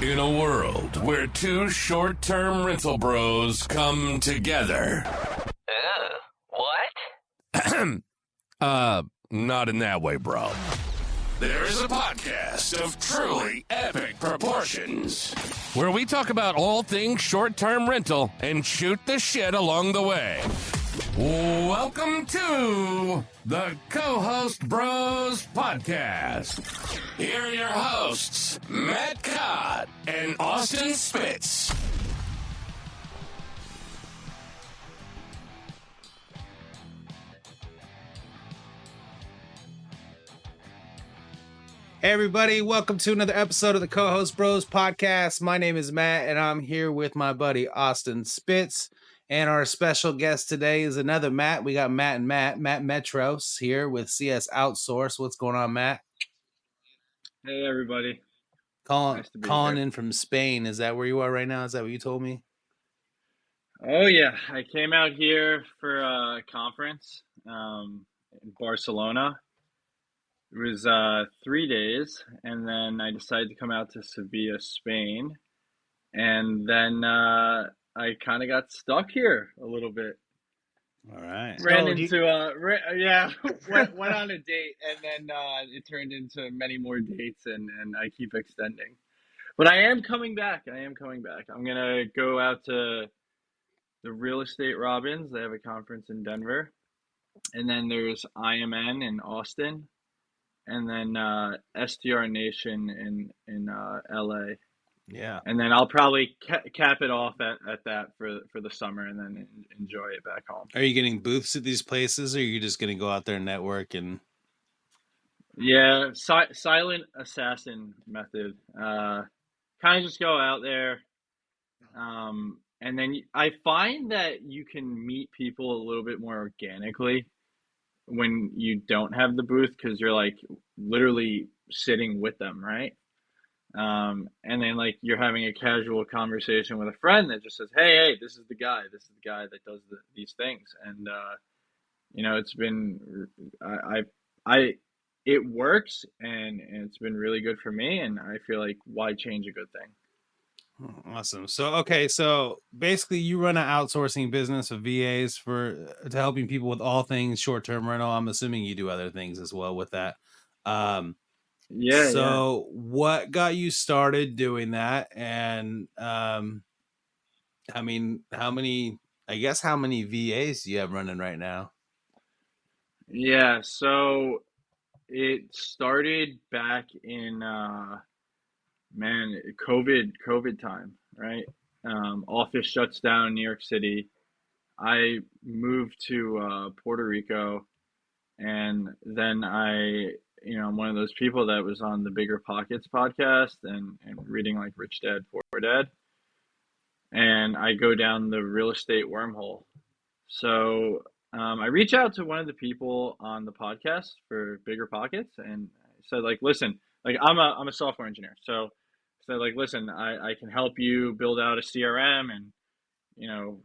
In a world where two short-term rental bros come together. What? Not in that way, bro. There's a podcast of truly epic proportions where we talk about all things short-term rental and shoot the shit along the way. Welcome to the Co-Host Bros Podcast. Here are your hosts, Matt Codd and Austin Spitz. Hey everybody, welcome to another episode of the Co-Host Bros Podcast. My name is Matt and I'm here with my buddy Austin Spitz. And our special guest today is another Matt. We got Matthew.metros here with CS Outsource. What's going on, Matt? Hey everybody. Calling here. in from Spain. Is that where you are right now? Is that what you told me? Oh yeah, I came out here for a conference in Barcelona. It was 3 days, and then I decided to come out to Sevilla, Spain, and then I kind of got stuck here a little bit. All right. Went on a date, and then it turned into many more dates, and I keep extending. But I am coming back. I'm gonna go out to the Real Estate Robins. They have a conference in Denver, and then there's IMN in Austin. And then STR Nation in LA. Yeah. And then I'll probably cap it off at that for the summer, and then enjoy it back home. Are you getting booths at these places, or are you just going to go out there and network? And Yeah, silent assassin method. Kind of just go out there. And then I find that you can meet people a little bit more organically when you don't have the booth, because you're like literally sitting with them, right? And then like you're having a casual conversation with a friend that just says, hey, this is the guy that does these things. And it's been it works, and it's been really good for me, and I feel like why change a good thing? Awesome. So basically you run an outsourcing business of VAs to helping people with all things short-term rental. I'm assuming you do other things as well with that. What got you started doing that? And how many VAs do you have running right now? Yeah, so it started back in COVID time, right? Office shuts down in New York City. I moved to Puerto Rico, and then I'm one of those people that was on the Bigger Pockets podcast and reading like Rich Dad, Poor Dad. And I go down the real estate wormhole. So I reach out to one of the people on the podcast for Bigger Pockets, and I said, like, listen, like I'm a software engineer. So like, listen, I can help you build out a CRM and,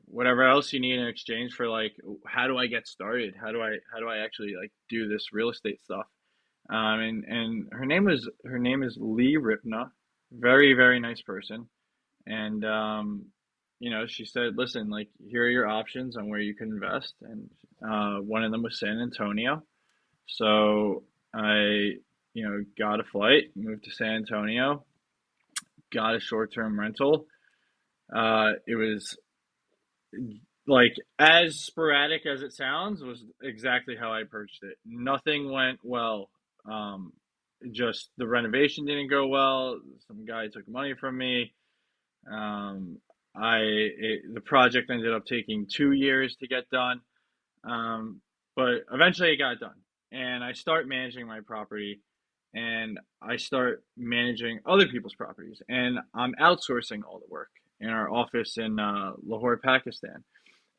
whatever else you need in exchange for, like, how do I get started? How do I actually like do this real estate stuff? And her name is Lee Ripna, very, very nice person. And, she said, listen, like, here are your options on where you can invest. And one of them was San Antonio. So I, got a flight, moved to San Antonio, got a short-term rental. It was like as sporadic as it sounds, was exactly how I approached it. Nothing went well. Just the renovation didn't go well. Some guy took money from me. The project ended up taking 2 years to get done. But eventually it got done, and I start managing my property, and I start managing other people's properties, and I'm outsourcing all the work in our office in Lahore, Pakistan.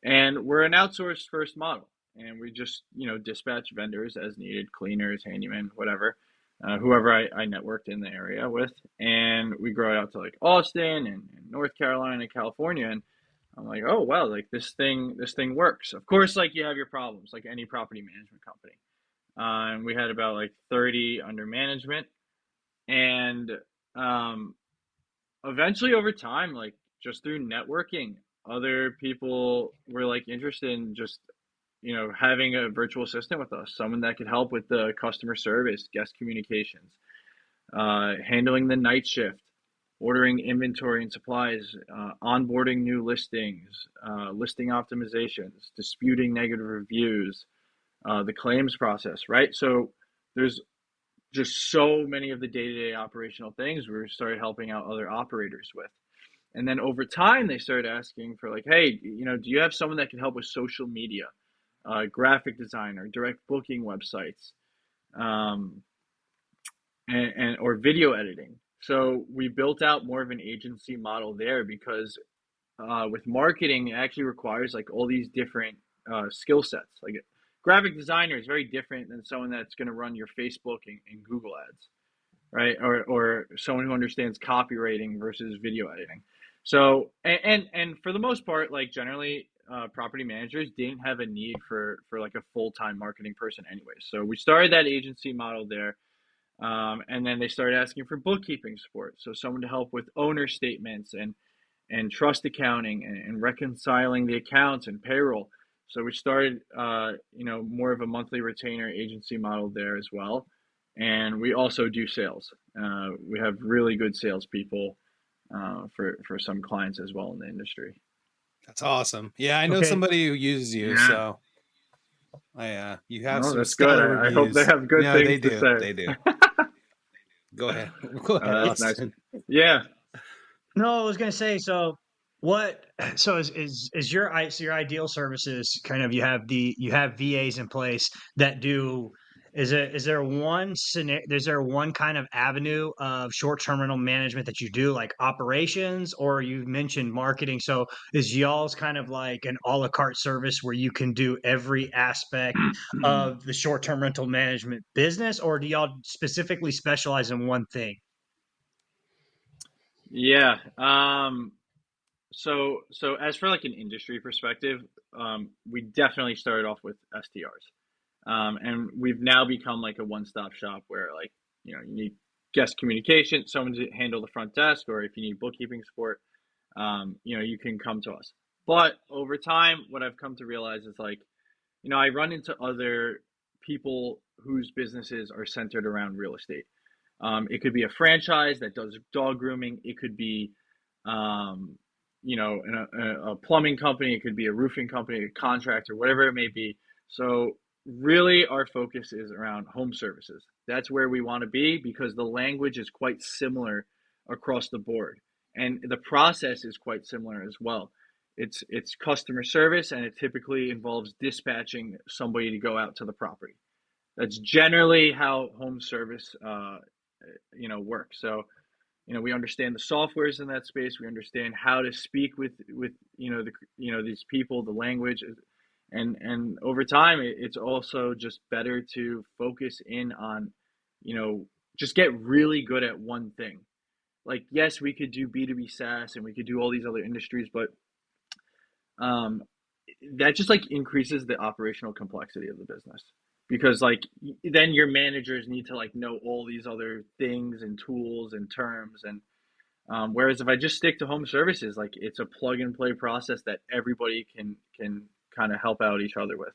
And we're an outsourced first model, and we just, dispatch vendors as needed, cleaners, handymen, whatever, whoever I networked in the area with. And we grow it out to like Austin and North Carolina, California. And I'm like, oh, wow, like this thing works. Of course, like you have your problems, like any property management company. And we had about like 30 under management. And eventually over time, like just through networking, other people were like interested in just, having a virtual assistant with us, someone that could help with the customer service, guest communications, handling the night shift, ordering inventory and supplies, onboarding new listings, listing optimizations, disputing negative reviews, the claims process, right? So there's just so many of the day-to-day operational things we started helping out other operators with. And then over time, they started asking for like, hey, do you have someone that can help with social media, graphic designer, direct booking websites, um, and or video editing? So we built out more of an agency model there because with marketing, it actually requires like all these different skill sets. Like graphic designer is very different than someone that's going to run your Facebook and Google ads, right? Or someone who understands copywriting versus video editing. So and for the most part, like generally, property managers didn't have a need for like a full-time marketing person anyway. So we started that agency model there. And then they started asking for bookkeeping support. So someone to help with owner statements and trust accounting and reconciling the accounts and payroll. So we started, more of a monthly retainer agency model there as well. And we also do sales. We have really good salespeople for some clients as well in the industry. That's awesome. Yeah, I know Okay. somebody who uses you, Yeah. so you have Oh, some that's good. stellar I hope they reviews. have good No, things they to do. say. They do. Go ahead. Go ahead, That's nice. Austin. Yeah. No, I was gonna say, so what so is your your ideal services kind of, you have VAs in place that do, is there one scenario, is there one kind of avenue of short-term rental management that you do, like operations, or you mentioned marketing? So is y'all's kind of like an a la carte service where you can do every aspect of the short-term rental management business, or do y'all specifically specialize in one thing? Yeah. So as for like an industry perspective, we definitely started off with STRs. And we've now become like a one-stop shop where like, you need guest communication, someone to handle the front desk, or if you need bookkeeping support, you can come to us. But over time, what I've come to realize is like, I run into other people whose businesses are centered around real estate. It could be a franchise that does dog grooming. It could be, um, a plumbing company. It could be a roofing company, a contractor, whatever it may be. So really, our focus is around home services. That's where we want to be because the language is quite similar across the board, and the process is quite similar as well. It's customer service, and it typically involves dispatching somebody to go out to the property. That's generally how home service work. So, we understand the softwares in that space. We understand how to speak with these people, the language, and over time, it's also just better to focus in on, just get really good at one thing. Like, yes, we could do B2B SaaS and we could do all these other industries, but um, that just like increases the operational complexity of the business because like then your managers need to like know all these other things and tools and terms and whereas if I just stick to home services, like it's a plug and play process that everybody can kind of help out each other with.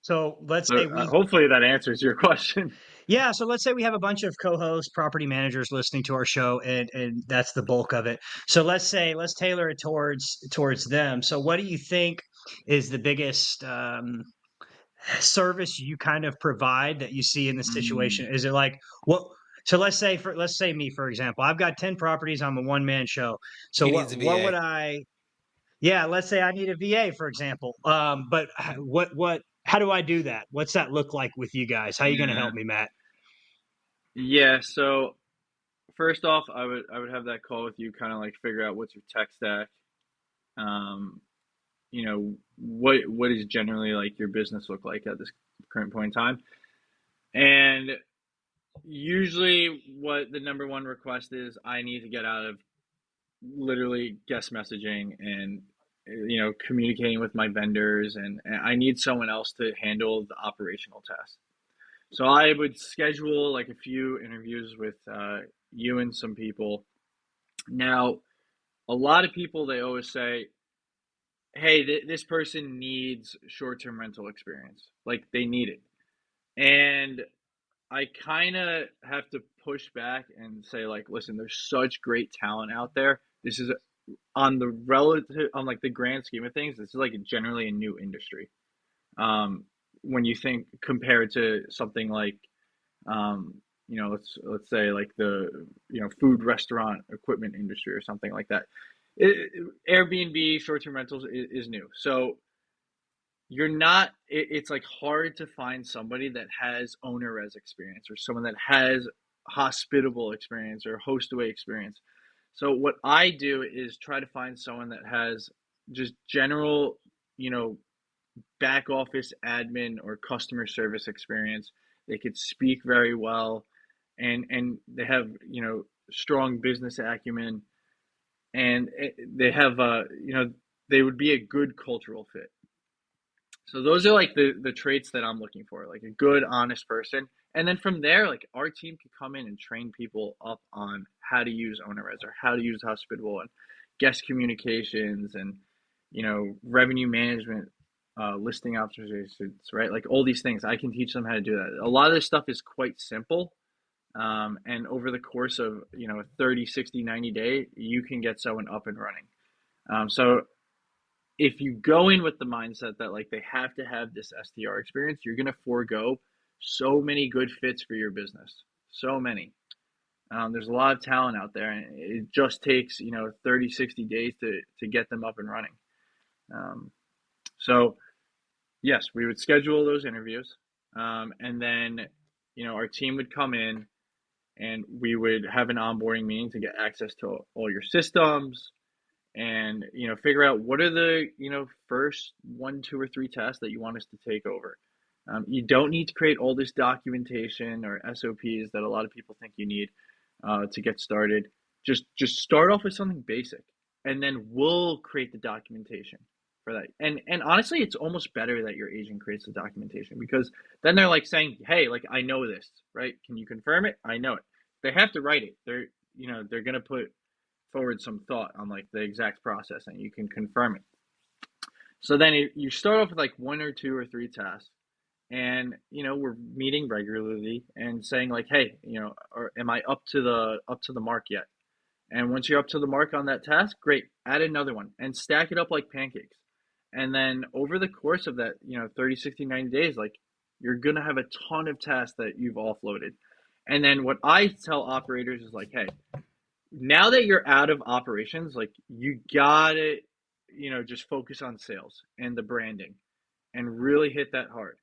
So let's So say we hopefully that answers your question. Yeah, so let's say we have a bunch of co-hosts, property managers listening to our show, and that's the bulk of it. So let's tailor it towards them. So what do you think is the biggest service you kind of provide that you see in this Mm, situation? Is it like what? So let's say me, for example, I've got 10 properties. I'm a one man show. So He needs a what would VA. I? Yeah, let's say I need a VA, for example. But what? How do I do that? What's that look like with you guys? How are you going to yeah. help me, Matt? Yeah. So first off, I would have that call with you, kind of like figure out what's your tech stack. Um, what is generally like your business look like at this current point in time, and usually what the number one request is, I need to get out of literally guest messaging and communicating with my vendors, and I need someone else to handle the operational tasks. So I would schedule like a few interviews with you and some people, Now, a lot of people, they always say, hey, this person needs short-term rental experience. Like, they need it. And I kind of have to push back and say, like, listen, there's such great talent out there. This is on the relative, on like the grand scheme of things, this is like generally a new industry. Um, when you think compared to something like, let's say like the, food restaurant equipment industry or something like that. Airbnb short-term rentals is new. So you're not, it's like hard to find somebody that has owner res experience or someone that has hospitable experience or host away experience. So what I do is try to find someone that has just general, back office admin or customer service experience. They could speak very well, and they have, strong business acumen, and they have, they would be a good cultural fit. So those are like the traits that I'm looking for, like a good, honest person. And then from there, like our team could come in and train people up on how to use OwnerRes or how to use Hospitable and guest communications and, revenue management, listing observations, right? Like all these things, I can teach them how to do that. A lot of this stuff is quite simple. And over the course of, 30, 60, 90 day, you can get someone up and running. So if you go in with the mindset that like they have to have this SDR experience, you're going to forego so many good fits for your business. So many. There's a lot of talent out there, and it just takes, 30, 60 days to get them up and running. So yes, we would schedule those interviews. And then, our team would come in and we would have an onboarding meeting to get access to all your systems, and figure out what are the first 1, 2, or 3 tasks that you want us to take over. You don't need to create all this documentation or SOPs that a lot of people think you need to get started. Just start off with something basic, and then we'll create the documentation for that. And honestly, it's almost better that your agent creates the documentation, because then they're like saying, hey, like I know this, right? Can you confirm it? I know it. They have to write it. They're gonna put forward some thought on like the exact process, and you can confirm it. So then you start off with like 1 or 2 or 3 tasks, and we're meeting regularly and saying like, hey, or am I up to the mark yet? And once you're up to the mark on that task, great, add another one and stack it up like pancakes. And then over the course of that 30, 60, 90 days, like you're gonna have a ton of tasks that you've offloaded. And then what I tell operators is like, hey, now that you're out of operations, like you gotta, just focus on sales and the branding and really hit that hard.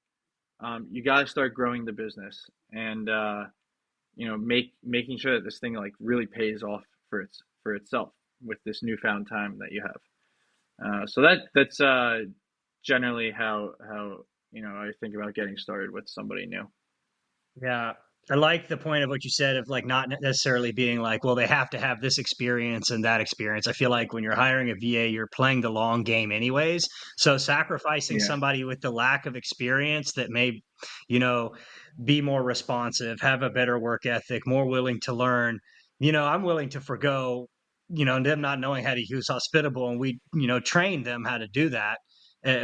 You gotta start growing the business and, making sure that this thing like really pays off for itself with this newfound time that you have. So that's generally how I think about getting started with somebody new. Yeah. I like the point of what you said of like not necessarily being like, well, they have to have this experience and that experience. I feel like when you're hiring a VA, you're playing the long game anyways. So sacrificing Yeah. somebody with the lack of experience that may, you know, be more responsive, have a better work ethic, more willing to learn, I'm willing to forgo, them not knowing how to use Hospitable, and we, train them how to do that.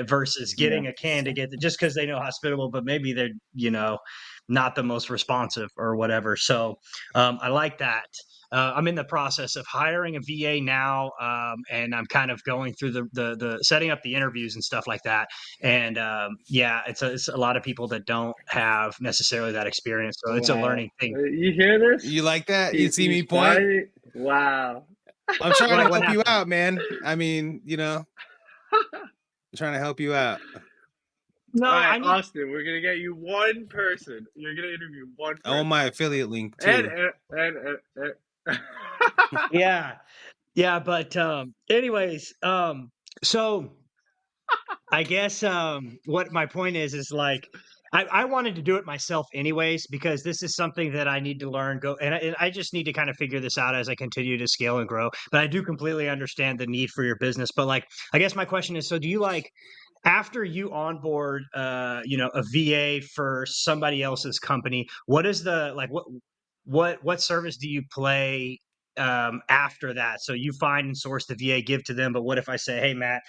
Versus Yeah. getting a candidate that just because they know Hospitable, but maybe they're, not the most responsive or whatever. So I like that. I'm in the process of hiring a VA now, and I'm kind of going through the setting up the interviews and stuff like that. And yeah, it's a lot of people that don't have necessarily that experience, so it's a Wow. learning thing. You hear this? You like that? You see me He's point? wow. I'm trying to What help you happened? out, man. I mean, I'm trying to help you out. No, All right, I need. Austin, we're gonna get you one person. You're gonna interview one I want person. my affiliate link And, too. and Yeah, yeah, but anyways, so I guess what my point is like I wanted to do it myself anyways, because this is something that I need to learn. And I just need to kind of figure this out as I continue to scale and grow. But I do completely understand the need for your business. But like, I guess my question is, so do you like after you onboard, a VA for somebody else's company? What is the like what service do you play after that? So you find and source the VA, give to them. But what if I say, hey, Matt,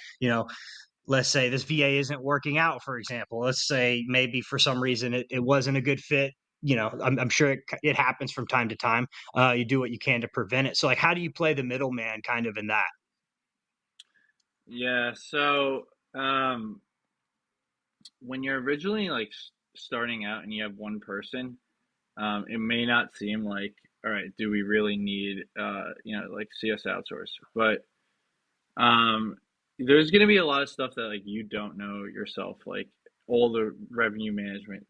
let's say this VA isn't working out, for example. Let's say maybe for some reason it wasn't a good fit. I'm sure it happens from time to time. You do what you can to prevent it. So, like, how do you play the middleman kind of in that? Yeah. So when you're originally like starting out and you have one person, it may not seem like, all right, do we really need like CS Outsource? But um, there's going to be a lot of stuff that like you don't know yourself, like all the revenue management,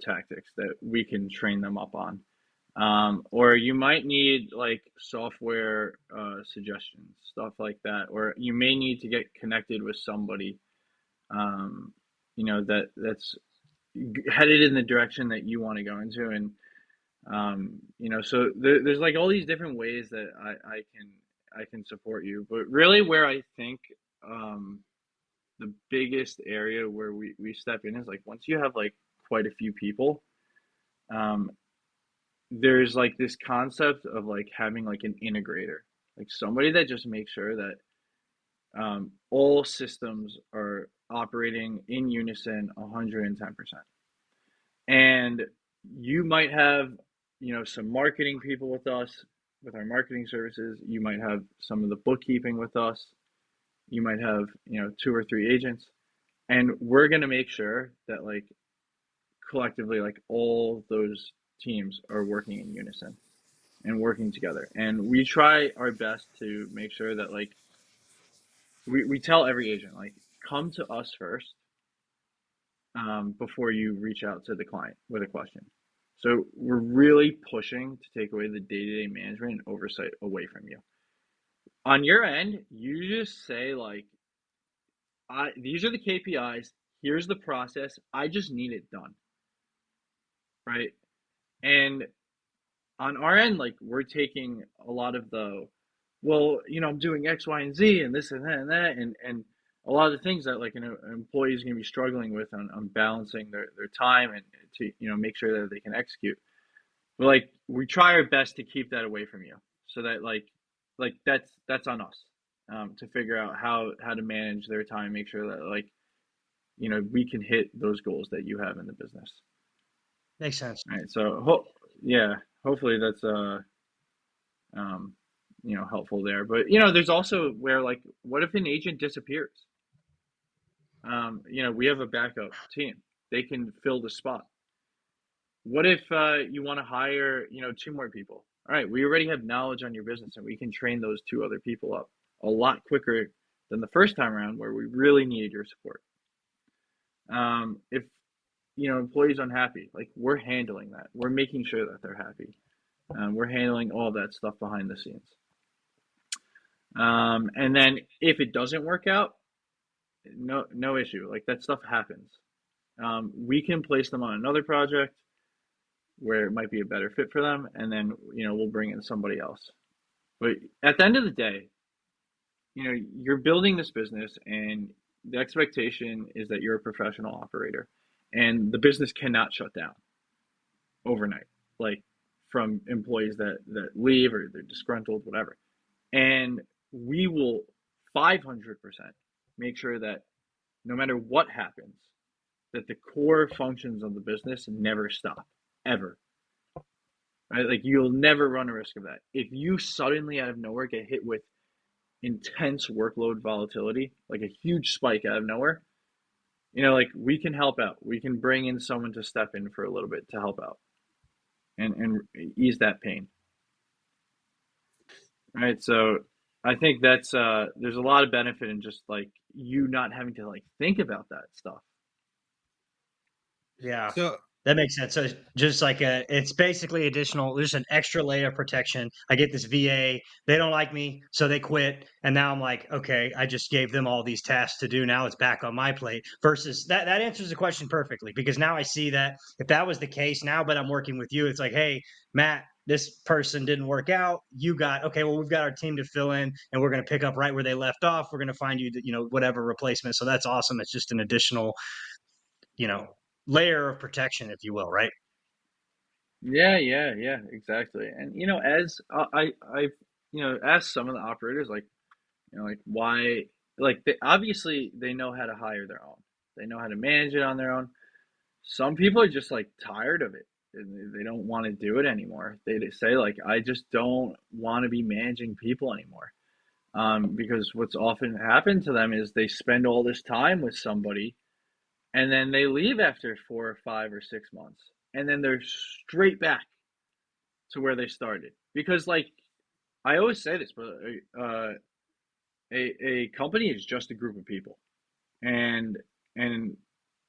tactics that we can train them up on. Or you might need like software suggestions, stuff like that, or you may need to get connected with somebody, that's headed in the direction that you want to go into, and so there's like all these different ways that I can support you, but really where I think the biggest area where we step in is like once you have like quite a few people, um, there's like this concept of like having like an integrator, like somebody that just makes sure that all systems are operating in unison 110%. And you might have, some marketing people with us, with our marketing services. You might have some of the bookkeeping with us. You might have, two or three agents. And we're going to make sure that like collectively, like all those teams are working in unison and working together. And we try our best to make sure that like we tell every agent, like, come to us first, before you reach out to the client with a question. So we're really pushing to take away the day-to-day management and oversight away from you. On your end, you just say like, these are the KPIs. Here's the process. I just need it done, right? And on our end, like we're taking a lot of the, well, I'm doing X, Y, and Z, and this and that and that, and a lot of the things that like an employee is going to be struggling with on balancing their time and to make sure that they can execute. But like we try our best to keep that away from you, so that like that's on us, to figure out how to manage their time, make sure that like we can hit those goals that you have in the business. Makes sense. All right, so yeah, hopefully that's um helpful there. But there's also where like, what if an agent disappears? We have a backup team. They can fill the spot. What if you want to hire, two more people? All right, we already have knowledge on your business, and we can train those two other people up a lot quicker than the first time around where we really needed your support. If employees unhappy, like we're handling that. We're making sure that they're happy. We're handling all that stuff behind the scenes. And then if it doesn't work out, no issue. Like that stuff happens. We can place them on another project where it might be a better fit for them, and then we'll bring in somebody else. But at the end of the day, you're building this business, and the expectation is that you're a professional operator, and the business cannot shut down overnight, like from employees that leave or they're disgruntled, whatever. And we will 500% make sure that no matter what happens, that the core functions of the business never stop, ever. Right? Like you'll never run a risk of that. If you suddenly out of nowhere get hit with intense workload volatility, like a huge spike out of nowhere, like we can help out. We can bring in someone to step in for a little bit to help out and ease that pain. Right? So I think that's there's a lot of benefit in just like you not having to like think about that stuff. Yeah. So That makes sense. So it's just like it's basically additional, there's an extra layer of protection. I get this VA, they don't like me, so they quit. And now I'm like, okay, I just gave them all these tasks to do. Now it's back on my plate. Versus that answers the question perfectly, because now I see that if that was the case, now but I'm working with you, it's like, hey, Matt, this person didn't work out. You got, okay, well, we've got our team to fill in, and we're going to pick up right where they left off. We're going to find you, whatever replacement. So that's awesome. It's just an additional, you know, layer of protection, if you will, right? Yeah, exactly. And as I've asked some of the operators, like like why, like they know how to hire their own, they know how to manage it on their own. Some people are just like tired of it and they don't want to do it anymore. They say like, I just don't want to be managing people anymore. Because what's often happened to them is they spend all this time with somebody and then they leave after 4 or 5 or 6 months and then they're straight back to where they started. Because like I always say this, but uh, a company is just a group of people, and and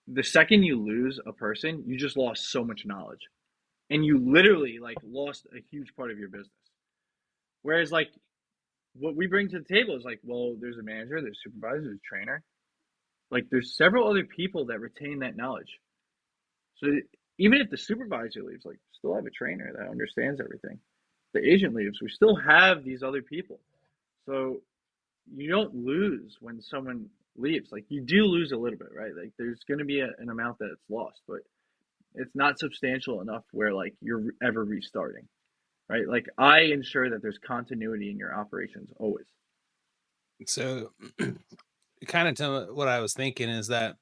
the second you lose a person, you just lost so much knowledge, and you literally like lost a huge part of your business. Whereas like what we bring to the table is like, well, there's a manager, there's a supervisor, there's a trainer. Like there's several other people that retain that knowledge. So even if the supervisor leaves, like still have a trainer that understands everything. The agent leaves, we still have these other people. So you don't lose when someone leaves. Like you do lose a little bit, right? Like there's going to be an amount that's lost, but it's not substantial enough where like you're ever restarting, right? Like I ensure that there's continuity in your operations always. So, kind of to what I was thinking is that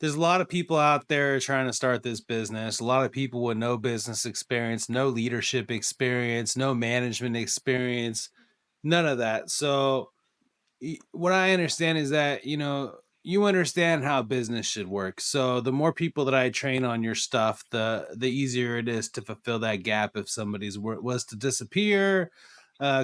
there's a lot of people out there trying to start this business. A lot of people with no business experience, no leadership experience, no management experience, none of that. So, what I understand is that, you understand how business should work. So the more people that I train on your stuff, the easier it is to fulfill that gap if somebody's was to disappear,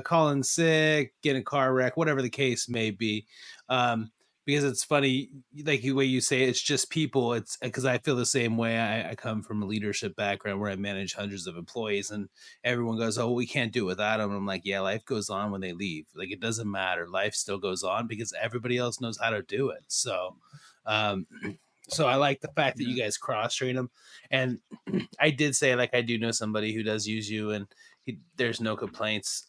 call in sick, get in a car wreck, whatever the case may be. Because it's funny, like the way you say it's just people. It's because I feel the same way. I come from a leadership background where I manage hundreds of employees, and everyone goes, "Oh, we can't do it without them." I'm like, "Yeah, life goes on when they leave. Like it doesn't matter. Life still goes on because everybody else knows how to do it." So, um, so I like the fact that Yeah. you guys cross train them. And I did say like I do know somebody who does use you, and there's no complaints.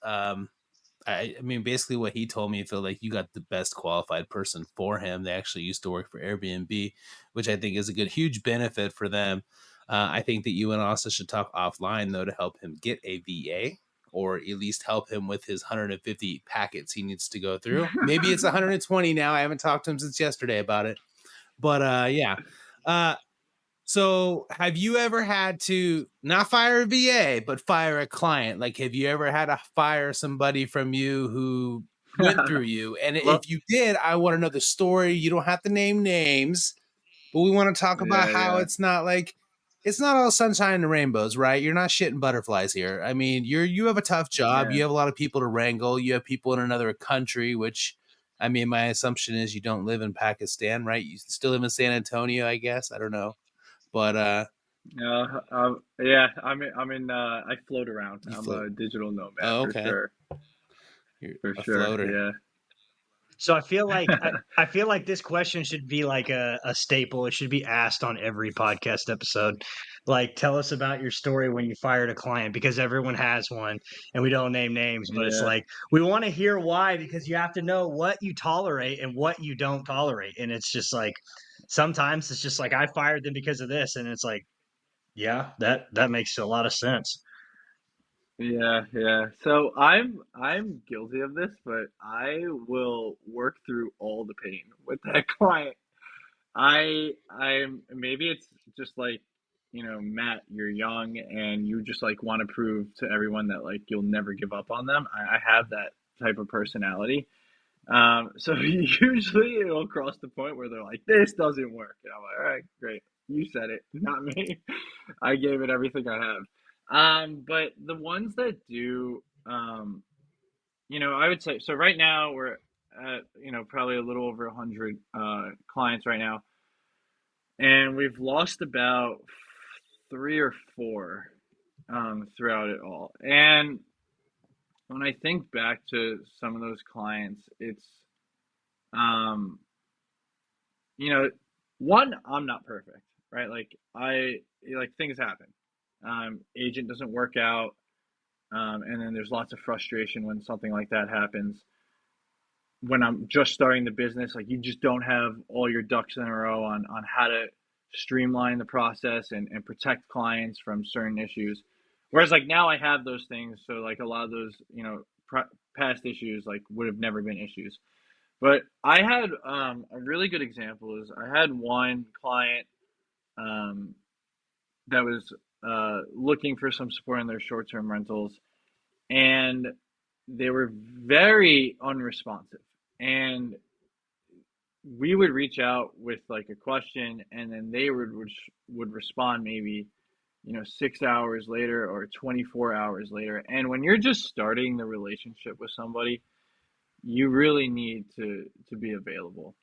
I mean, basically, what he told me, felt like you got the best qualified person for him. They actually used to work for Airbnb, which I think is a good, huge benefit for them. I think that you and Austin should talk offline, though, to help him get a VA or at least help him with his 150 packets he needs to go through. Maybe it's 120 now. I haven't talked to him since yesterday about it. But yeah. Uh, so, have you ever had to not fire a VA, but fire a client? Like, have you ever had to fire somebody from you who went through you? And Well, if you did, I want to know the story. You don't have to name names, but we want to talk about yeah, how yeah, it's not all sunshine and rainbows, right? You're not shitting butterflies here. I mean, you have a tough job. yeah. You have a lot of people to wrangle. You have people in another country, which I mean, my assumption is you don't live in Pakistan, right? You still live in San Antonio, I guess. I don't know. But Yeah. I float around. you I'm float. a digital nomad Oh, for okay. sure. You're For a sure. floater. Yeah. So I feel like this question should be like a staple. It should be asked on every podcast episode. Like, tell us about your story when you fired a client because everyone has one, and we don't name names, but it's Yeah. like we want to hear why because you have to know what you tolerate and what you don't tolerate, and it's just like sometimes it's just like I fired them because of this, and it's like yeah, that makes a lot of sense. Yeah, yeah. So I'm guilty of this, but I will work through all the pain with that client. I'm maybe it's just like, Matt, you're young and you just like want to prove to everyone that like you'll never give up on them. I have that type of personality. So usually it'll cross the point where they're like, this doesn't work. And I'm like, all right, great. You said it, not me. I gave it everything I have. But the ones that do, I would say, so right now we're at, probably a little over 100 clients right now. And we've lost about three or four throughout it all. And when I think back to some of those clients, it's, um, you know, one, I'm not perfect, right? Like things happen. Agent doesn't work out. And then there's lots of frustration when something like that happens. When I'm just starting the business, like you just don't have all your ducks in a row on how to streamline the process and protect clients from certain issues. Whereas like now I have those things, so like a lot of those, past issues like would have never been issues. But I had a really good example is I had one client um, that was looking for some support in their short-term rentals, and they were very unresponsive. And we would reach out with like a question, and then they would respond maybe 6 hours later or 24 hours later. And when you're just starting the relationship with somebody, you really need to be available,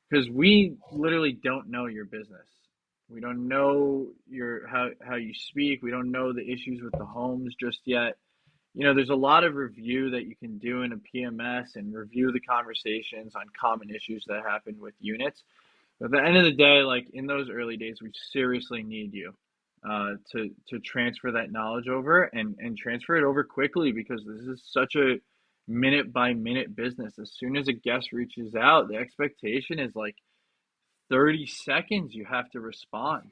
because we literally don't know your business. We don't know your how you speak. We don't know the issues with the homes just yet. There's a lot of review that you can do in a PMS and review the conversations on common issues that happen with units. But at the end of the day, like in those early days, we seriously need you to transfer that knowledge over and transfer it over quickly, because this is such a minute by minute business. As soon as a guest reaches out, the expectation is like 30 seconds you have to respond.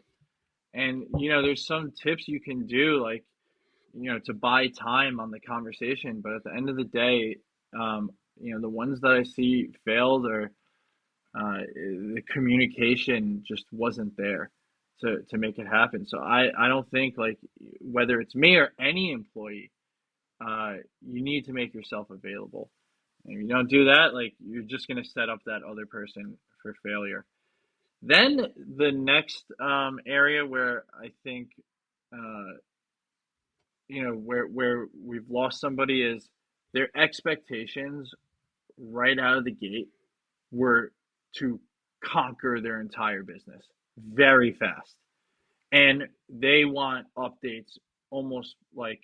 And there's some tips you can do, like to buy time on the conversation, but at the end of the day, the ones that I see failed, or the communication just wasn't there to make it happen. So I don't think, like, whether it's me or any employee, you need to make yourself available. And if you don't do that, like, you're just going to set up that other person for failure. Then the next area where I think, where we've lost somebody is their expectations right out of the gate were to conquer their entire business very fast. And they want updates almost like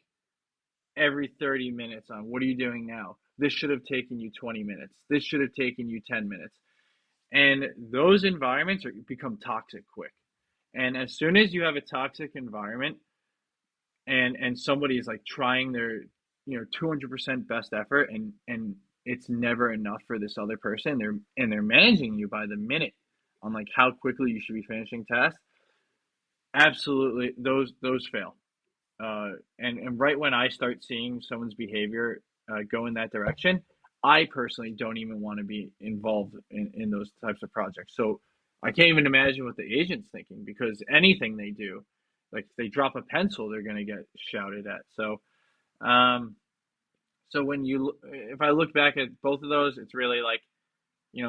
every 30 minutes on what are you doing now? This should have taken you 20 minutes. This should have taken you 10 minutes. And those environments become toxic quick. And as soon as you have a toxic environment and somebody is like trying their 200% best effort, and it's never enough for this other person, they're managing you by the minute on like how quickly you should be finishing tasks, absolutely those fail. And right when I start seeing someone's behavior go in that direction, I personally don't even want to be involved in those types of projects. So I can't even imagine what the agent's thinking, because anything they do, like if they drop a pencil, they're going to get shouted at. So, so if I look back at both of those, it's really like,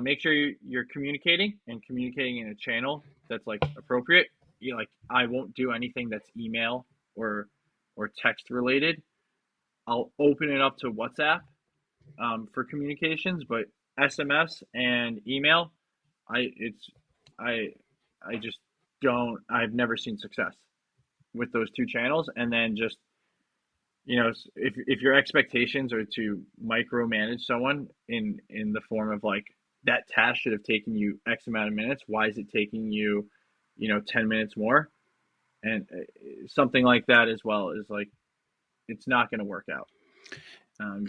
make sure you're communicating in a channel that's like appropriate. Like, I won't do anything that's email or text related. I'll open it up to WhatsApp for communications, but SMS and email, I just don't. I've never seen success with those two channels. And then just if your expectations are to micromanage someone in the form of like, that task should have taken you X amount of minutes, why is it taking you 10 minutes more? And something like that as well is like, it's not going to work out.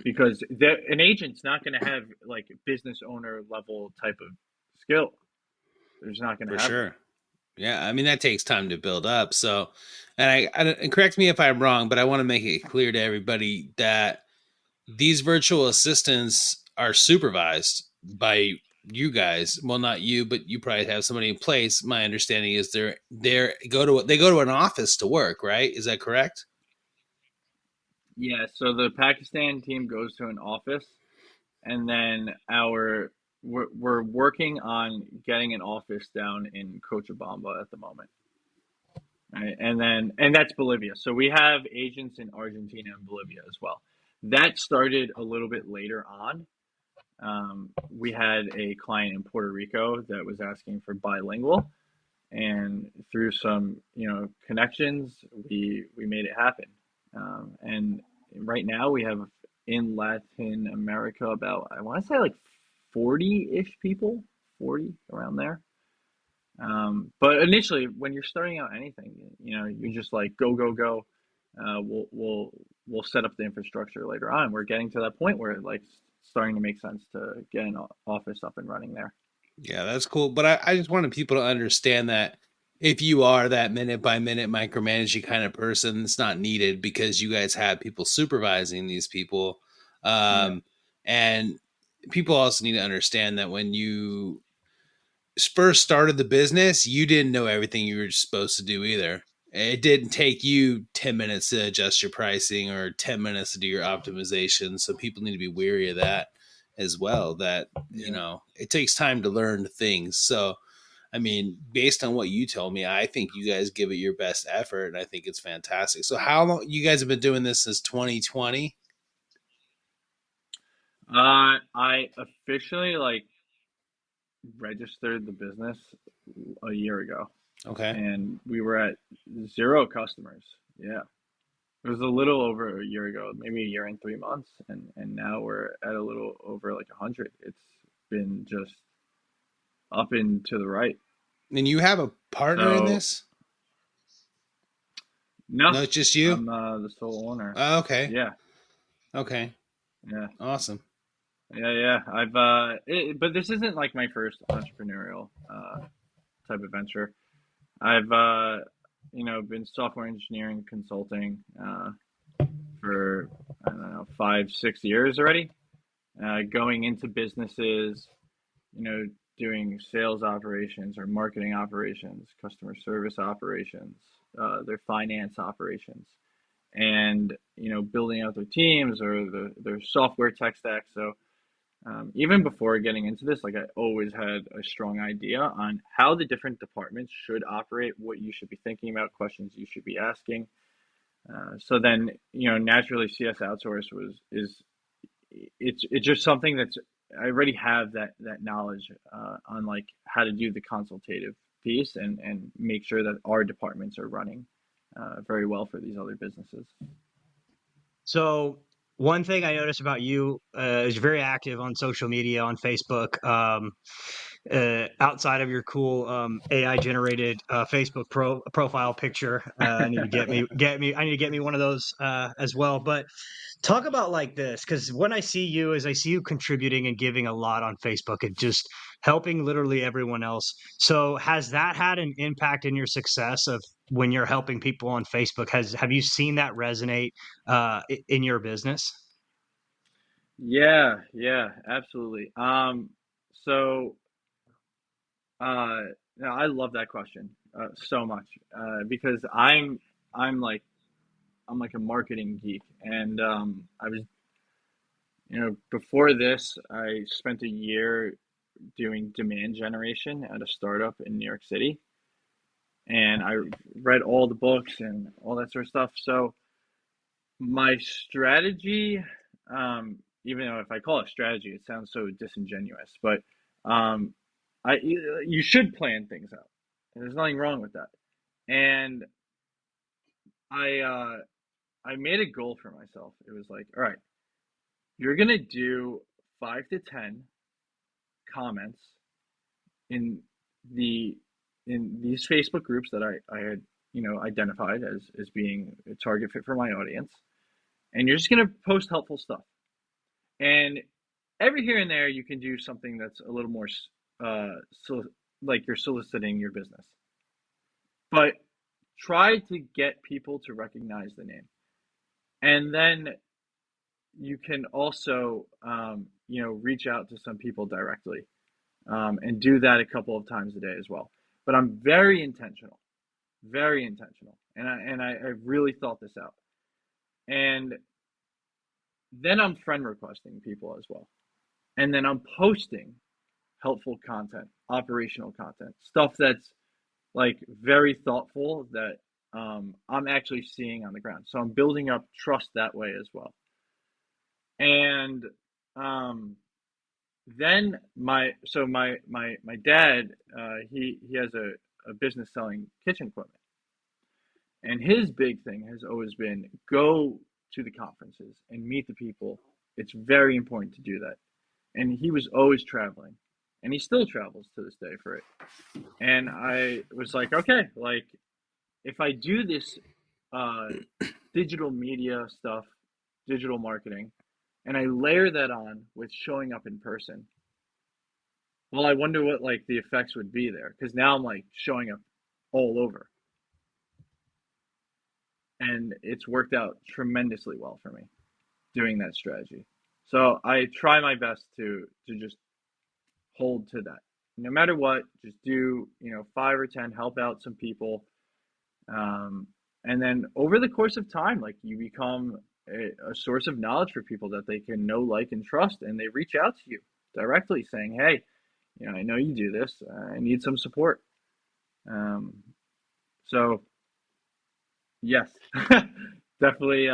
Because an agent's not going to have like business owner level type of skill. They're just not going to have sure. Yeah, I mean, that takes time to build up. So, and correct me if I'm wrong, but I want to make it clear to everybody that these virtual assistants are supervised by you guys. Well, not you, but you probably have somebody in place. My understanding is they go to an office to work, right? Is that correct? Yeah. So the Pakistan team goes to an office, and then we're working on getting an office down in Cochabamba at the moment. Right? And that's Bolivia. So we have agents in Argentina and Bolivia as well. That started a little bit later on. We had a client in Puerto Rico that was asking for bilingual, and through some connections, we made it happen. And right now we have in Latin America about, I want to say like 40-ish people, 40 around there. But initially, when you're starting out anything, you're just like go. We'll set up the infrastructure later on. We're getting to that point where it's like starting to make sense to get an office up and running there. Yeah, that's cool. But I just wanted people to understand that if you are that minute by minute micromanaging kind of person, it's not needed because you guys have people supervising these people. Yeah. And people also need to understand that when you first started the business, you didn't know everything you were supposed to do either. It didn't take you 10 minutes to adjust your pricing or 10 minutes to do your optimization. So people need to be wary of that as well, that, you Yeah. know, it takes time to learn things. So, I mean, based on what you told me, I think you guys give it your best effort, and I think it's fantastic. So, how long you guys have been doing this since 2020? I officially like registered the business a year ago, Okay. and we were at 0 customers. Yeah. It was a little over a year ago, maybe a year and 3 months, and now we're at a little over like 100. It's been just up and to the right. And you have a partner in So this? no, No, it's just you. I'm the sole owner. Oh, okay. Yeah, Okay. yeah, Awesome. yeah. But this isn't like my first entrepreneurial type of venture. I've been software engineering consulting for I don't know 5 6 years already. Going into businesses, you know, doing sales operations or marketing operations, customer service operations, their finance operations, and building out their teams or their software tech stack. So even before getting into this, like I always had a strong idea on how the different departments should operate, what you should be thinking about, questions you should be asking. So then, naturally, CS Outsource it's just something that's I already have that knowledge on like how to do the consultative piece and make sure that our departments are running very well for these other businesses. So one thing I noticed about you is you're very active on social media, on Facebook. Outside of your cool AI generated Facebook profile picture, I need to I need to get me one of those as well. But talk about like this, because when I see you, is I see you contributing and giving a lot on Facebook and just helping literally everyone else. So has that had an impact in your success of when you're helping people on Facebook? Have you seen that resonate in your business? Yeah, yeah, absolutely. So uh, no, I love that question so much because I'm like a marketing geek, and I was before this I spent a year doing demand generation at a startup in New York City, and I read all the books and all that sort of stuff. So my strategy, even though if I call it strategy, it sounds so disingenuous, but um, you should plan things out. There's nothing wrong with that. And I uh, I made a goal for myself. It was like, all right, you're gonna do 5 to 10 comments in the in these Facebook groups that I had identified as being a target fit for my audience, and you're just gonna post helpful stuff. And every here and there, you can do something that's a little more so like you're soliciting your business, but try to get people to recognize the name, and then you can also reach out to some people directly and do that a couple of times a day as well. But I'm very intentional, and I really thought this out. And then I'm friend requesting people as well, and then I'm posting helpful content, operational content, stuff that's like very thoughtful that I'm actually seeing on the ground. So I'm building up trust that way as well. And um, then my dad he has a business selling kitchen equipment, and his big thing has always been go to the conferences and meet the people. It's very important to do that. And he was always traveling, and he still travels to this day for it. And I was like, okay, like if I do this uh, digital media stuff, digital marketing, and I layer that on with showing up in person, well, I wonder what like the effects would be there because now I'm like showing up all over. And it's worked out tremendously well for me doing that strategy. So I try my best to just hold to that. No matter what, just do, 5 or 10, help out some people. And then over the course of time, like you become a source of knowledge for people that they can know, like, and trust. And they reach out to you directly saying, hey, I know you do this. I need some support. So yes, definitely.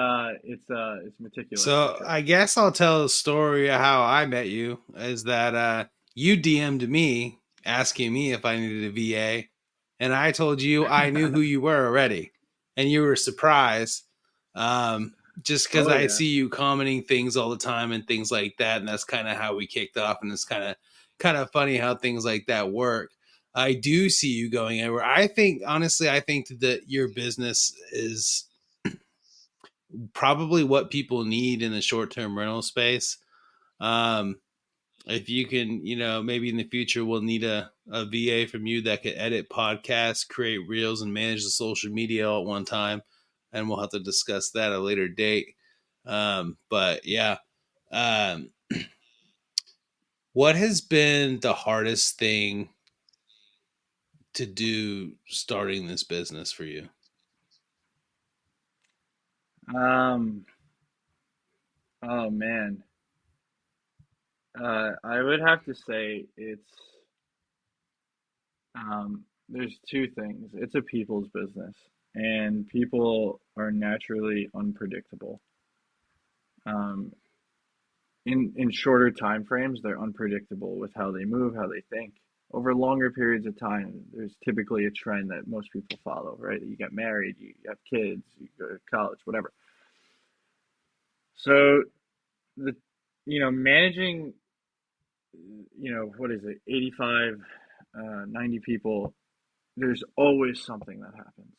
It's meticulous for So sure. I guess I'll tell a story of how I met you. Is that you DM'd me asking me if I needed a VA, and I told you I knew who you were already, and you were surprised. Just because Oh I yeah. see you commenting things all the time and things like that, and that's kind of how we kicked off. And it's kind of funny how things like that work. I do see you going everywhere. I think honestly, I think that your business is probably what people need in the short-term rental space. Um, if you can, maybe in the future we'll need a VA from you that could edit podcasts, create reels, and manage the social media all at one time. And we'll have to discuss that at a later date. But yeah, um, what has been the hardest thing to do starting this business for you? Um. Oh man. I would have to say there's two things. It's a people's business, and people are naturally unpredictable. Um, in shorter time frames, they're unpredictable with how they move, how they think. Over longer periods of time, there's typically a trend that most people follow, right? You get married, you have kids, you go to college, whatever. So the managing, what is it, 85, 90 people, there's always something that happens.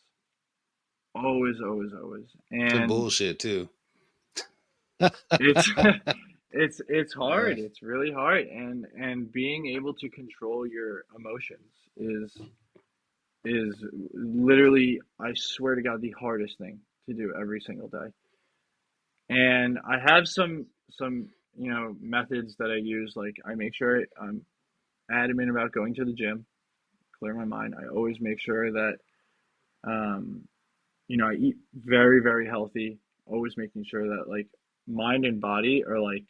Always, always, always. Some And bullshit too. it's it's Yeah. hard. It's really hard. And being able to control your emotions is literally, I swear to God, the hardest thing to do every single day. And I have some methods that I use. Like, I make sure I'm adamant about going to the gym, clear my mind. I always make sure that um, I eat very, very healthy, always making sure that, like, mind and body are like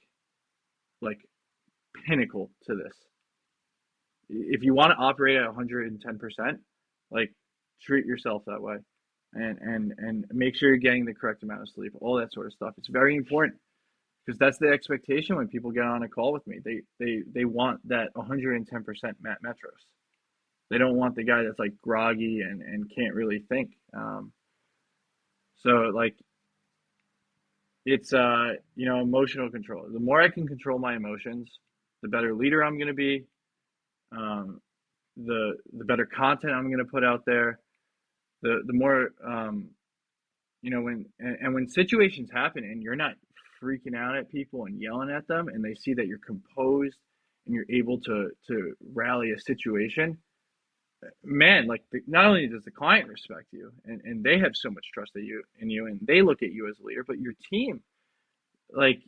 pinnacle to this. If you want to operate at 110%, like, treat yourself that way, and make sure you're getting the correct amount of sleep, all that sort of stuff. It's very important because that's the expectation when people get on a call with me. They want that 110% Matthew.metros. They don't want the guy that's like groggy and can't really think. So, like, it's emotional control. The more I can control my emotions, the better leader I'm going to be. Um, the better content I'm going to put out there. The more when situations happen and you're not freaking out at people and yelling at them, and they see that you're composed and you're able to rally a situation, man, like, not only does the client respect you, and they have so much trust in you, and they look at you as a leader, but your team, like,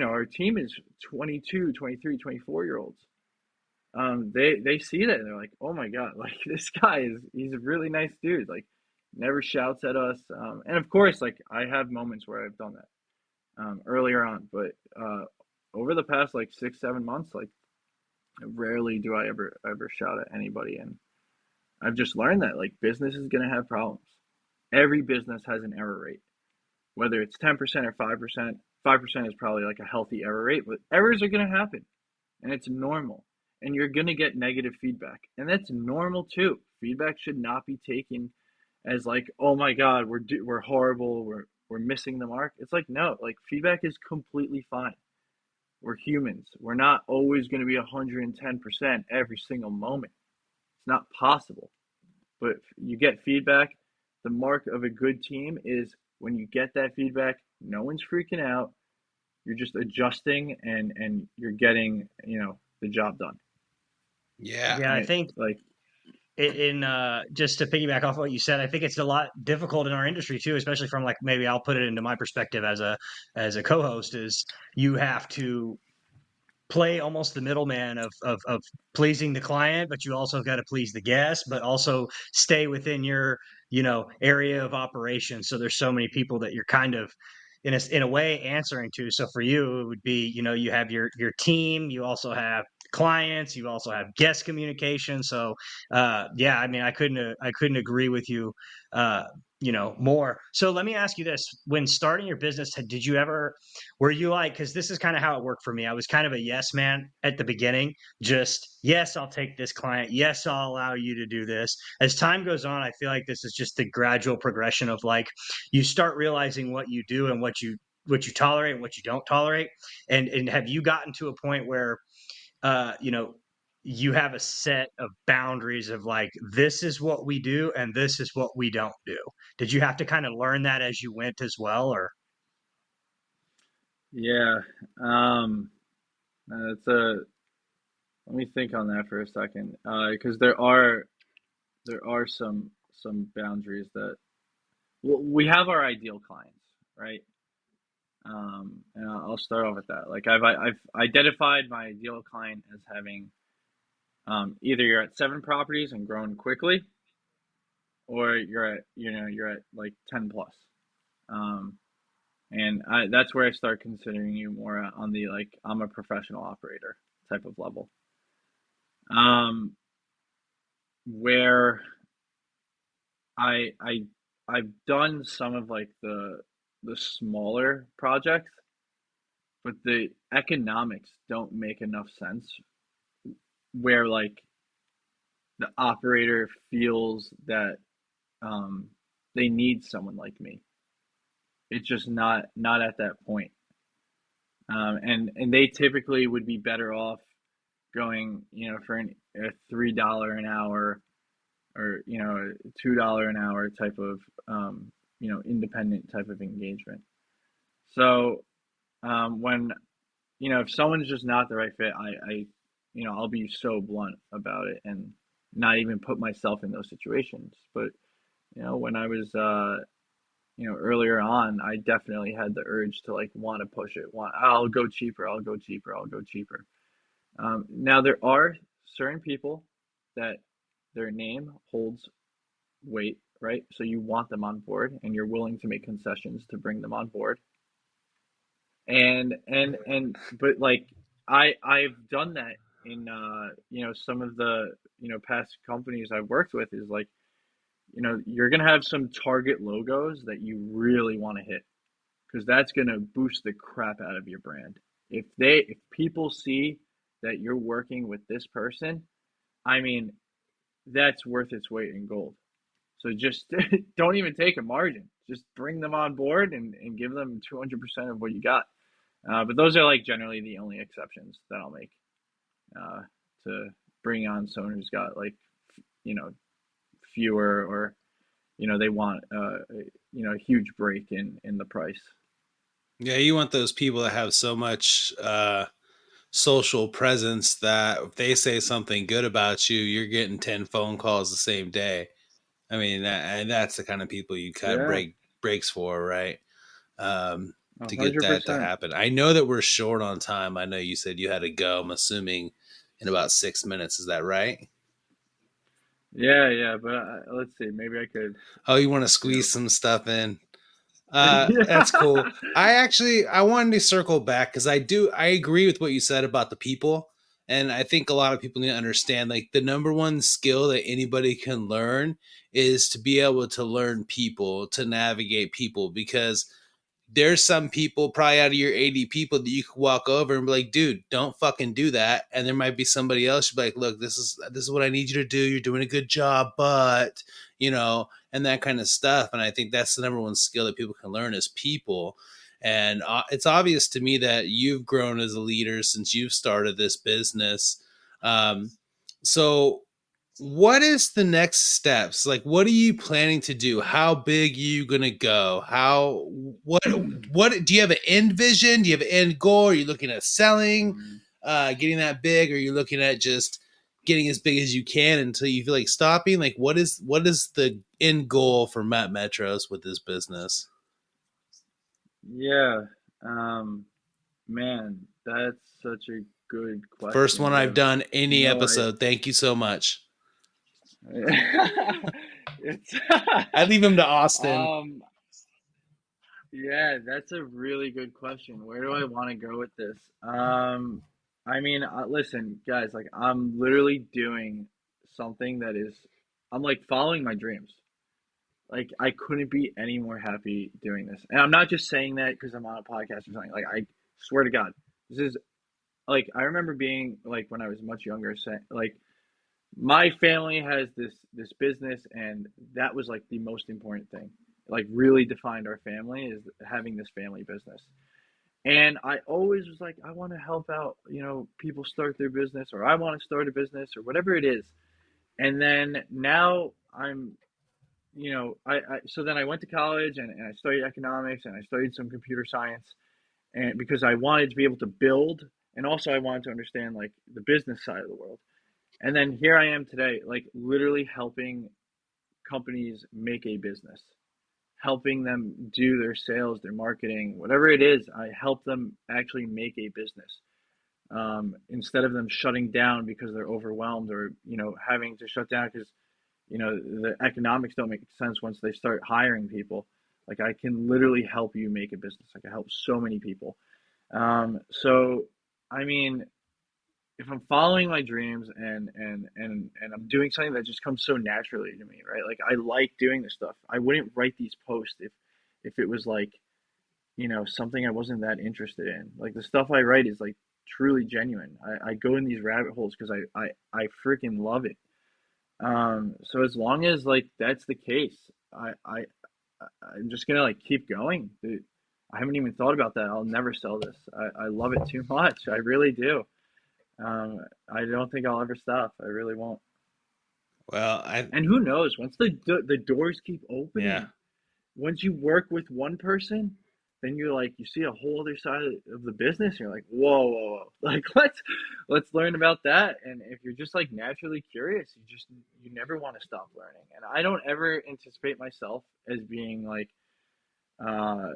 our team is 22, 23, 24 year olds. They see that and they're like, oh my God, like, this guy he's a really nice dude, like, never shouts at us. And of course, like, I have moments where I've done that earlier on, but over the past, like, 6, 7 months, like, rarely do I ever shout at anybody. And I've just learned that, like, business is gonna have problems. Every business has an error rate, whether it's 10% or 5%. 5% is probably like a healthy error rate, but errors are gonna happen, and it's normal. And you're gonna get negative feedback, and that's normal too. Feedback should not be taken as like, oh my God, we're horrible, we're missing the mark. It's like, no, like, feedback is completely fine. We're humans. We're not always going to be 110% every single moment. It's not possible. But you get feedback. The mark of a good team is when you get that feedback, no one's freaking out. You're just adjusting, and you're getting, the job done. Yeah. Yeah, I Right? think Like, just to piggyback off what you said, I think it's a lot difficult in our industry too, especially from like maybe I'll put it into my perspective as a co-host is you have to play almost the middleman of pleasing the client, but you also got to please the guest, but also stay within your area of operation. So there's so many people that you're kind of in a way answering to. So for you, it would be you have your team, you also have clients, you also have guest communication. So yeah, I mean, I couldn't agree with you. More. So let me ask you this: when starting your business, did you ever were you like, because this is kind of how it worked for me. I was kind of a yes man at the beginning. Just, yes, I'll take this client. Yes, I'll allow you to do this. As time goes on, I feel like this is just the gradual progression of like, you start realizing what you do and what you tolerate and what you don't tolerate. And have you gotten to a point where, uh, you know, you have a set of boundaries of like, this is what we do and this is what we don't do? Did you have to kind of learn that as you went as well, or? Yeah. Um, it's a Let me think on that for a second, because there are some boundaries that, well, we have our ideal clients, right? And I'll start off with that. Like I've identified my ideal client as having, either you're at 7 properties and growing quickly, or you're at like 10 plus. Um, and that's where I start considering you more on the, like, I'm a professional operator type of level. Um, where I I've done some of like the smaller projects, but the economics don't make enough sense where, like, the operator feels that, um, they need someone like me. It's just not at that point. And they typically would be better off going, for a $3 an hour, or a $2 an hour type of, independent type of engagement. So, when, if someone's just not the right fit, I'll be so blunt about it and not even put myself in those situations. But, when I was, earlier on, I definitely had the urge to, like, want to push it. I'll go cheaper, I'll go cheaper, I'll go cheaper. Now there are certain people that their name holds weight, right? So you want them on board and you're willing to make concessions to bring them on board. But, like, I've done that in, some of the, past companies I've worked with, is like, you're gonna have some target logos that you really want to hit, because that's gonna boost the crap out of your brand. If people see that you're working with this person, I mean, that's worth its weight in gold. So just don't even take a margin. Just bring them on board and give them 200% of what you got. But those are, like, generally the only exceptions that I'll make, uh, to bring on someone who's got, like, you know fewer, or they want, a huge break in the price. Yeah, you want those people that have so much social presence that if they say something good about you, you're getting 10 phone calls the same day. I mean, and that's the kind of people you kind of Yeah, breaks for, right? a To get hundred that to percent. happen. I know that we're short on time. I know you said you had to go. I'm assuming in about 6 minutes. Is that right? Yeah, yeah. But, let's see. Maybe I could, Oh, you want to you know. squeeze some stuff in? Yeah. That's cool. I wanted to circle back because I agree with what you said about the people. And I think a lot of people need to understand, like, the number one skill that anybody can learn is to be able to learn people, to navigate people, because there's some people probably out of your 80 people that you could walk over and be like, dude, don't fucking do that. And there might be somebody else who'd be like, look, this is what I need you to do. You're doing a good job, but, and that kind of stuff. And I think that's the number one skill that people can learn is people. And it's obvious to me that you've grown as a leader since you've started this business. So what is the next steps? Like, what are you planning to do? How big are you gonna go? What do you have an end vision? Do you have an end goal? Are you looking at selling, getting that big? Or are you looking at just getting as big as you can until you feel like stopping? Like, what is the end goal for Matthew.metros with this business? Yeah. Man, that's such a good First question. one I I've have done any no idea. episode. Thank you so much. It's I leave him to Austin. um yeah, that's a really good question. Where do I want to go with this? I mean, listen, guys, like I'm literally doing something that is, I'm like following my dreams. Like I couldn't be any more happy doing this. And I'm not just saying that because I'm on a podcast or something. Like I swear to God, this is like I remember being like when I was much younger, saying like my family has this business, and that was like the most important thing. Like really defined our family is having this family business. And I always was like, I want to help out, people start their business, or I want to start a business, or whatever it is. And then now I'm, so then I went to college, and I studied economics, and I studied some computer science, and because I wanted to be able to build, and also I wanted to understand like the business side of the world. And then here I am today, like literally helping companies make a business, helping them do their sales, their marketing, whatever it is. I help them actually make a business, instead of them shutting down because they're overwhelmed, or having to shut down because the economics don't make sense once they start hiring people. Like I can literally help you make a business. I can help so many people. So I mean, if I'm following my dreams, and I'm doing something that just comes so naturally to me, right? Like I like doing this stuff. I wouldn't write these posts if it was like, something I wasn't that interested in. Like the stuff I write is like truly genuine. I go in these rabbit holes because I freaking love it. So as long as like that's the case, I'm just gonna like keep going. Dude, I haven't even thought about that. I'll never sell this. I love it too much. I really do. Um, I don't think I'll ever stop. I really won't. Well, And who knows? Once the doors keep yeah. opening, once you work with one person, then you're like you see a whole other side of the business. And you're like, whoa, whoa, whoa! Like let's learn about that. And if you're just like naturally curious, you never want to stop learning. And I don't ever anticipate myself as being like, uh,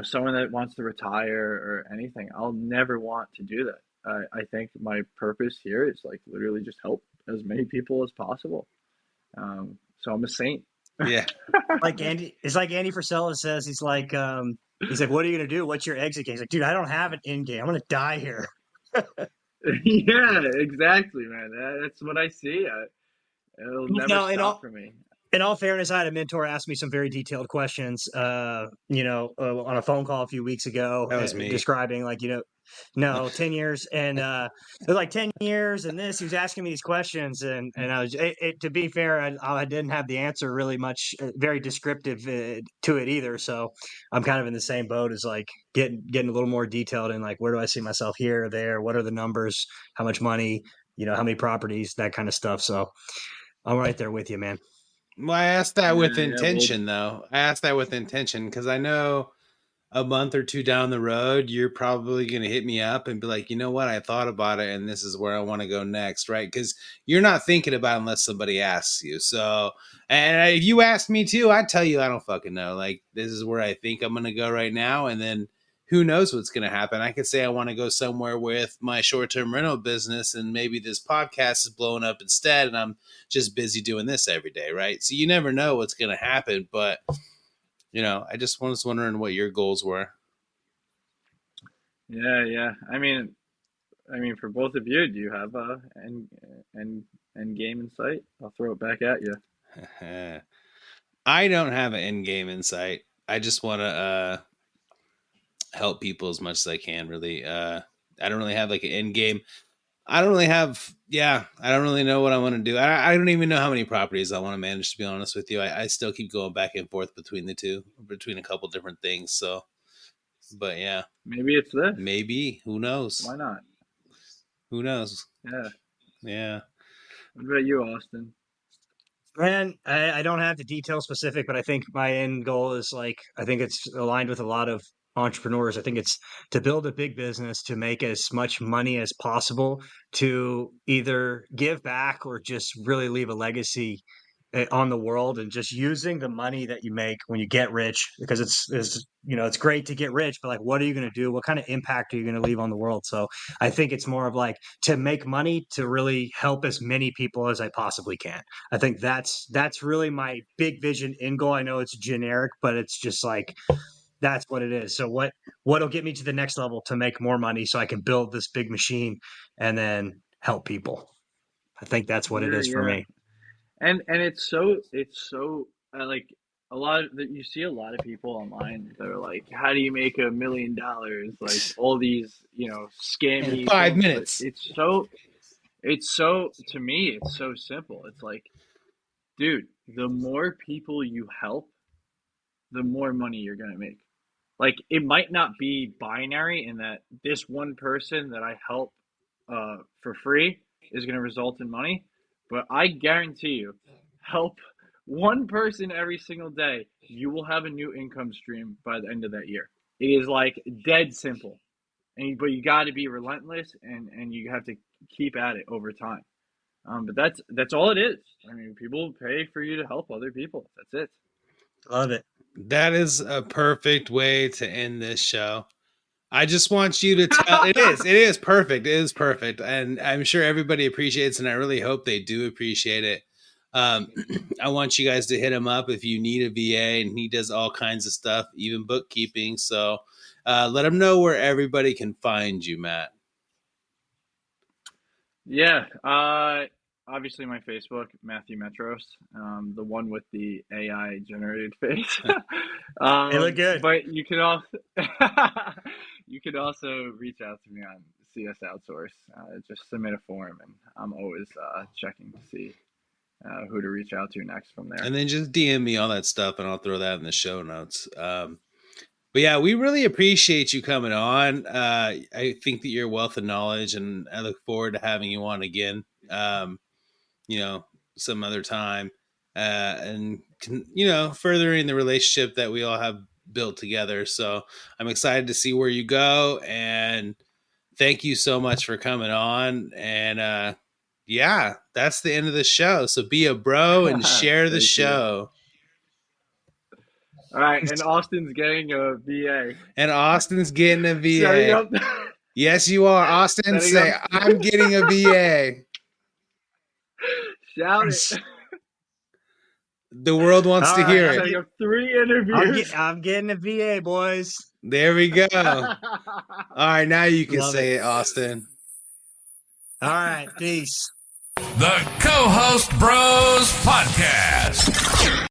someone that wants to retire or anything. I'll never want to do that. I think my purpose here is like literally just help as many people as possible. So I'm a saint. Yeah. Like Andy, it's like Andy Frisella says. He's like, what are you gonna do? What's your exit game? He's like, dude, I don't have an end game. I'm gonna die here. Yeah, exactly, man. That's what I see. It'll never No, stop for me. in all fairness, I had a mentor ask me some very detailed questions, on a phone call a few weeks ago, That was me. describing no, 10 years. And it was like 10 years and this, he was asking me these questions. And I was, to be fair, I didn't have the answer really much, very descriptive to it either. So I'm kind of in the same boat as like getting a little more detailed in like, where do I see myself here or there? What are the numbers? How much money? How many properties? That kind of stuff. So I'm right there with you, man. Well, I asked that with Yeah, well, intention, though. I asked that with intention because I know a month or two down the road, you're probably going to hit me up and be like, you know what? I thought about it and this is where I want to go next, right? Because you're not thinking about it unless somebody asks you. So, and if you ask me too, I tell you, I don't fucking know. Like, this is where I think I'm going to go right now. And then who knows what's going to happen? I could say I want to go somewhere with my short term rental business, and maybe this podcast is blowing up instead. And I'm just busy doing this every day, right? So you never know what's going to happen. But I just was wondering what your goals were. yeah, yeah. I mean, for both of you, do you have end game in sight? I'll throw it back at you. I don't have an end game in sight. I just want to help people as much as I can. Really, I don't really have like an end game. I don't really have. Yeah, I don't really know what I want to do. I don't even know how many properties I want to manage. To be honest with you, I still keep going back and forth between the two, between a couple different things. So, but yeah, Maybe it's this. maybe. Who knows? Why not? Who knows? Yeah. Yeah. What about you, Austin? Man, I don't have the detail specific, but I think my end goal is like I think it's aligned with a lot of entrepreneurs. I think it's to build a big business, to make as much money as possible, to either give back or just really leave a legacy on the world, and just using the money that you make when you get rich, because it's great to get rich, but like, what are you going to do? What kind of impact are you going to leave on the world? So I think it's more of like to make money to really help as many people as I possibly can. I think that's really my big vision end goal. I know it's generic, but it's just like that's what it is. So what'll get me to the next level to make more money so I can build this big machine and then help people. I think that's what it is for me. And it's so like a lot of you see a lot of people online that are like, how do you make $1 million? Like all these, scammy in 5 things. minutes. But to me, it's so simple. It's like, dude, the more people you help, the more money you're gonna make. Like, it might not be binary in that this one person that I help for free is going to result in money, but I guarantee you, help one person every single day, you will have a new income stream by the end of that year. It is like dead simple, but you got to be relentless, and you have to keep at it over time. But that's all it is. I mean, people pay for you to help other people. That's it. Love it. That is a perfect way to end this show. I just want you to tell it is perfect. It is perfect. And I'm sure everybody appreciates, and I really hope they do appreciate it. I want you guys to hit him up if you need a VA, and he does all kinds of stuff, even bookkeeping. So let him know where everybody can find you, Matt. Yeah. Obviously my Facebook, Matthew.metros, the one with the AI generated face. They look good. But you can also reach out to me on CS Outsource. Just submit a form, and I'm always checking to see who to reach out to next from there. And then just DM me all that stuff, and I'll throw that in the show notes. But yeah, we really appreciate you coming on. I think that you're a wealth of knowledge, and I look forward to having you on again. Some other time, and furthering the relationship that we all have built together. So I'm excited to see where you go, and thank you so much for coming on. And that's the end of the show. So be a bro and share the show. All right, and Austin's getting a VA. And Austin's getting a VA. Yes, you are. Austin, say, I'm getting a VA. Shout it. The world wants to hear it. Setting up 3 interviews. I'm getting a VA, boys. There we go. All right, now you can say it, Austin. All right, peace. The Co-Host Bros Podcast.